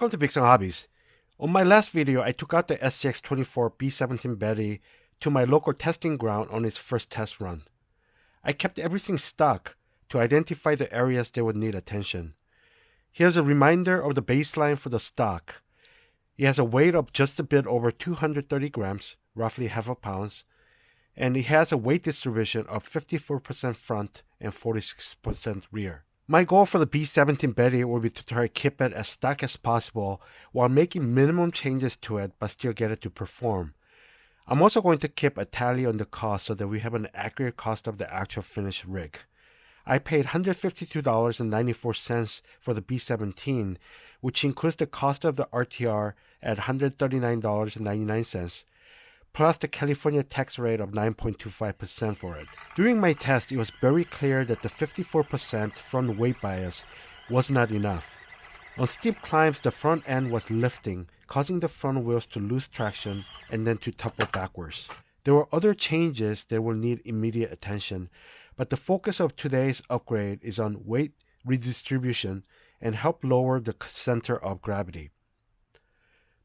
Welcome to Big Song Hobbies. On my last video, I took out the SCX24 B-17 battery to my local testing ground on its first test run. I kept everything stuck to identify the areas that would need attention. Here's a reminder of the baseline for the stock. It has a weight of just a bit over 230 grams, roughly half a pound, and it has a weight distribution of 54% front and 46% rear. My goal for the B-17 battery will be to try to keep it as stock as possible while making minimum changes to it but still get it to perform. I'm also going to keep a tally on the cost so that we have an accurate cost of the actual finished rig. I paid $152.94 for the B-17, which includes the cost of the RTR at $139.99, plus the California tax rate of 9.25% for it. During my test, it was very clear that the 54% front weight bias was not enough. On steep climbs, the front end was lifting, causing the front wheels to lose traction and then to topple backwards. There were other changes that will need immediate attention, but the focus of today's upgrade is on weight redistribution and help lower the center of gravity.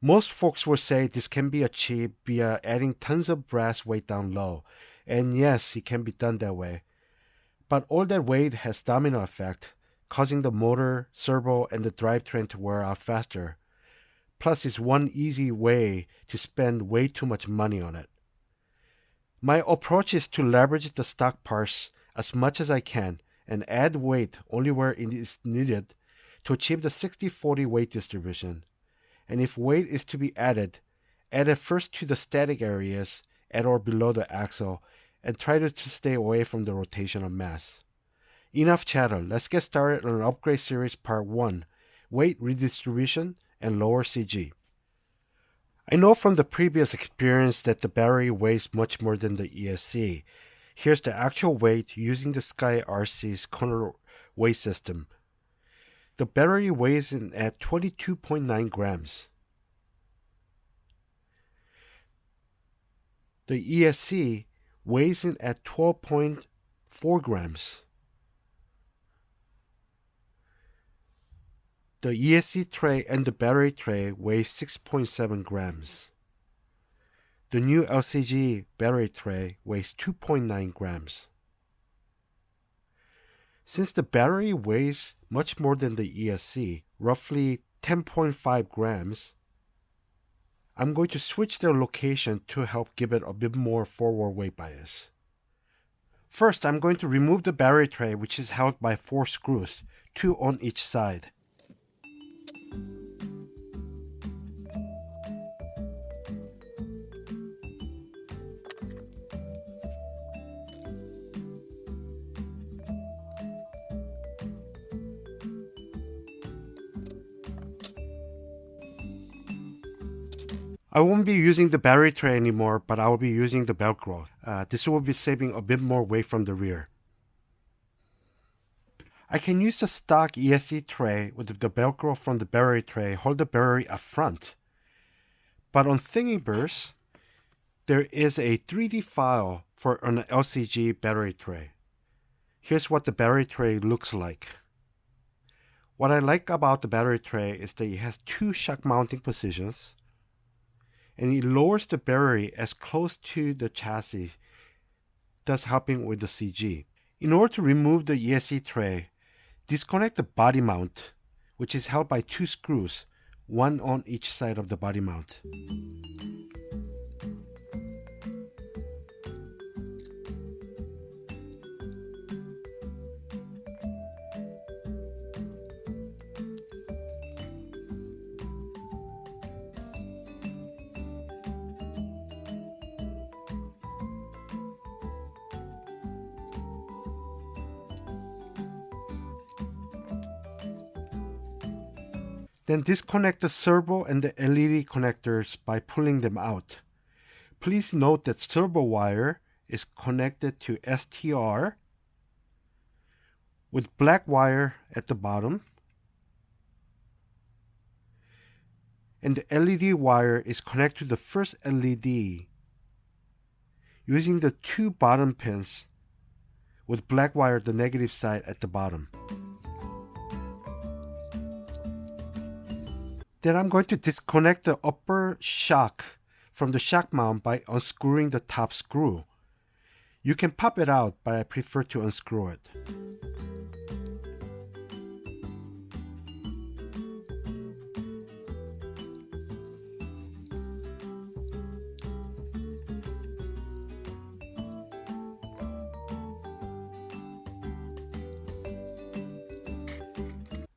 Most folks will say this can be achieved via adding tons of brass weight down low, and yes, it can be done that way. But all that weight has domino effect, causing the motor, servo, and the drivetrain to wear out faster. Plus, it's one easy way to spend way too much money on it. My approach is to leverage the stock parts as much as I can and add weight only where it is needed to achieve the 60-40 weight distribution. And if weight is to be added, add it first to the static areas at or below the axle and try to stay away from the rotation of mass. Enough chatter, let's get started on Upgrade Series Part 1, Weight Redistribution and Lower CG. I know from the previous experience that the battery weighs much more than the ESC. Here's the actual weight using the Sky RC's corner weight system. The battery weighs in at 22.9 grams. The ESC weighs in at 12.4 grams. The Esc tray and the battery tray weigh 6.7 grams. The new Lcg battery tray weighs 2.9 grams. Since the battery weighs much more than the ESC, roughly 10.5 grams, I'm going to switch their location to help give it a bit more forward weight bias. First, I'm going to remove the battery tray, which is held by 4 screws, 2 on each side. I won't be using the battery tray anymore, but I will be using the Velcro. This will be saving a bit more weight from the rear. I can use the stock Esc tray with the Velcro from the battery tray, hold the battery up front. But on Thingiverse, there is a 3D file for an Lcg battery tray. Here's what the battery tray looks like. What I like about the battery tray is that it has 2 shock mounting positions, and it lowers the battery as close to the chassis, thus helping with the CG. In order to remove the Esc tray, disconnect the body mount, which is held by 2 screws, 1 on each side of the body mount. Then disconnect the servo and the LED connectors by pulling them out. Please note that servo wire is connected to STR with black wire at the bottom, and the LED wire is connected to the first LED using the 2 bottom pins with black wire the negative side at the bottom. Then I'm going to disconnect the upper shock from the shock mount by unscrewing the top screw. You can pop it out, but I prefer to unscrew it.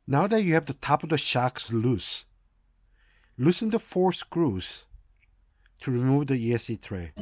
Now that you have the top of the shocks loose, loosen the 4 screws to remove the Esc tray.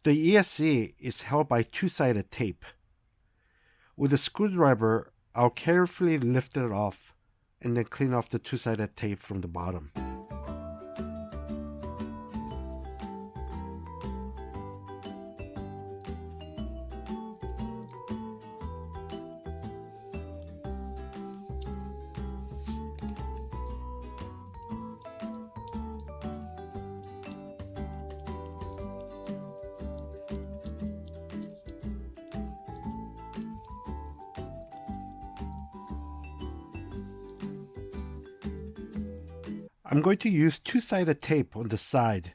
The Esc is held by 2-sided tape. With a screwdriver, I'll carefully lift it off and then clean off the 2-sided tape from the bottom. I'm going to use 2-sided tape on the side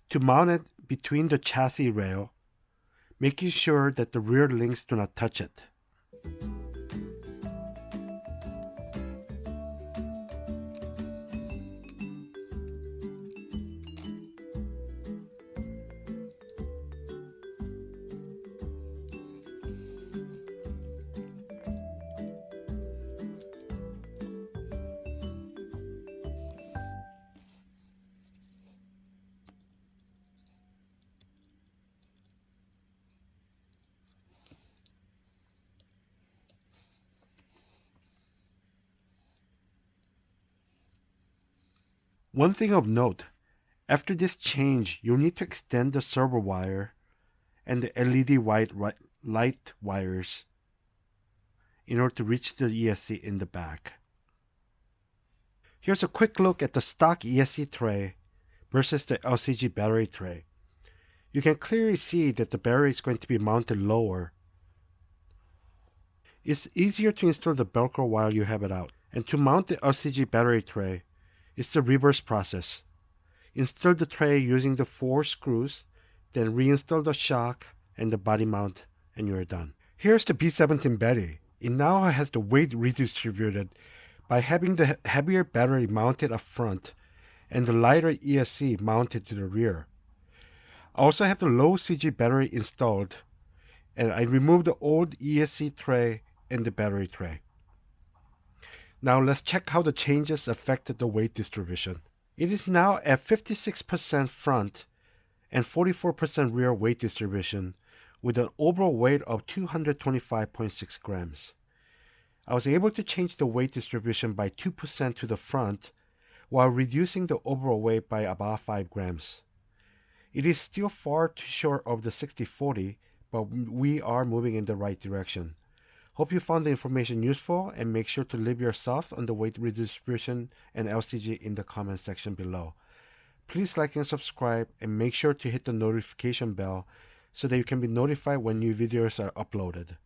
to mount it between the chassis rail, making sure that the rear links do not touch it. One thing of note, after this change, you'll need to extend the servo wire and the LED white light wires in order to reach the Esc in the back. Here's a quick look at the stock Esc tray versus the Lcg battery tray. You can clearly see that the battery is going to be mounted lower. It's easier to install the Velcro while you have it out. And to mount the Lcg battery tray, it's the reverse process. Install the tray using the 4 screws, then reinstall the shock and the body mount, and you're done. Here's the B-17 battery. It now has the weight redistributed by having the heavier battery mounted up front and the lighter Esc mounted to the rear. I also have the Lcg battery installed, and I removed the old Esc tray and the battery tray. Now let's check how the changes affected the weight distribution. It is now at 56% front and 44% rear weight distribution with an overall weight of 225.6 grams. I was able to change the weight distribution by 2% to the front while reducing the overall weight by about 5 grams. It is still far too short of the 60-40, but we are moving in the right direction. Hope you found the information useful, and make sure to leave your thoughts on the weight redistribution and Lcg in the comment section below. Please like and subscribe, and make sure to hit the notification bell so that you can be notified when new videos are uploaded.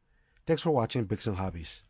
Thanks for watching Bricks and Hobbies.